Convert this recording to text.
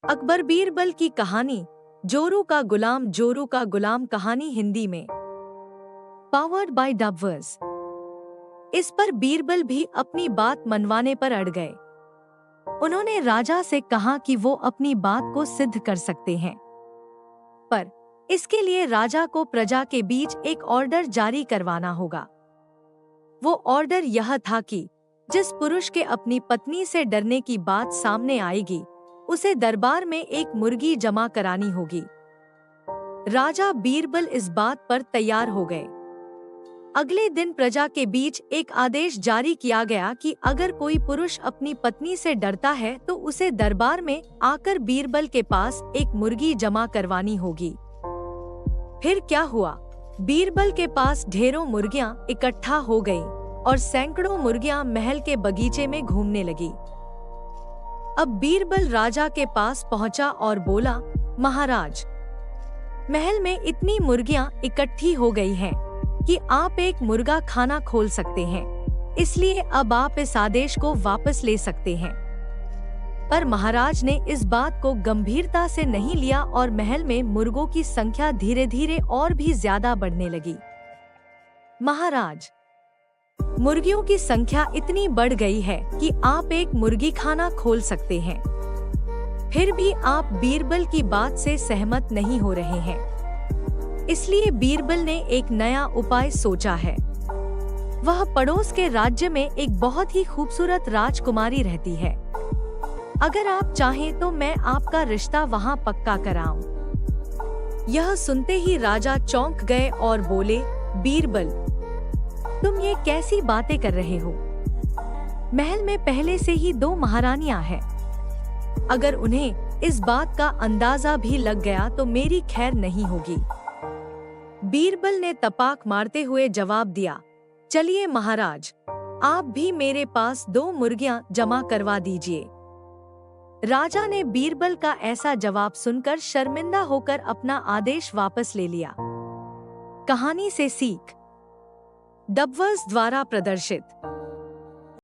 अकबर बीरबल की कहानी जोरू का गुलाम कहानी हिंदी में पावर्ड बाय डबवर्स। इस पर बीरबल भी अपनी बात मनवाने पर अड़ गए। उन्होंने राजा से कहा कि वो अपनी बात को सिद्ध कर सकते हैं, पर इसके लिए राजा को प्रजा के बीच एक ऑर्डर जारी करवाना होगा। वो ऑर्डर यह था कि जिस पुरुष के अपनी पत्नी से डरने की बात सामने आएगी, उसे दरबार में एक मुर्गी जमा करानी होगी। राजा बीरबल इस बात पर तैयार हो गए। अगले दिन प्रजा के बीच एक आदेश जारी किया गया कि अगर कोई पुरुष अपनी पत्नी से डरता है तो उसे दरबार में आकर बीरबल के पास एक मुर्गी जमा करवानी होगी। फिर क्या हुआ? बीरबल के पास ढेरों मुर्गियां इकट्ठा हो गईं और सैकड़ों मुर्गियां महल के बगीचे में घूमने लगी। अब बीरबल राजा के पास पहुंचा और बोला, महाराज, महल में इतनी मुर्गियां इकट्ठी हो गई हैं कि आप एक मुर्गा खाना खोल सकते हैं, इसलिए अब आप इस आदेश को वापस ले सकते हैं। पर महाराज ने इस बात को गंभीरता से नहीं लिया और महल में मुर्गों की संख्या धीरे धीरे और भी ज्यादा बढ़ने लगी। महाराज, मुर्गियों की संख्या इतनी बढ़ गई है कि आप एक मुर्गी खाना खोल सकते हैं, फिर भी आप बीरबल की बात से सहमत नहीं हो रहे हैं। इसलिए बीरबल ने एक नया उपाय सोचा है। वह पड़ोस के राज्य में एक बहुत ही खूबसूरत राजकुमारी रहती है। अगर आप चाहें तो मैं आपका रिश्ता वहां पक्का कराऊं। यह सुनते ही राजा चौंक गए और बोले, बीरबल, तुम ये कैसी बातें कर रहे हो? महल में पहले से ही 2 महारानियां हैं। अगर उन्हें इस बात का अंदाजा भी लग गया तो मेरी खैर नहीं होगी। बीरबल ने तपाक मारते हुए जवाब दिया, चलिए महाराज, आप भी मेरे पास 2 मुर्गियां जमा करवा दीजिए। राजा ने बीरबल का ऐसा जवाब सुनकर शर्मिंदा होकर अपना आदेश वापस ले लिया। कहानी से सीख। डबवर्स द्वारा प्रदर्शित।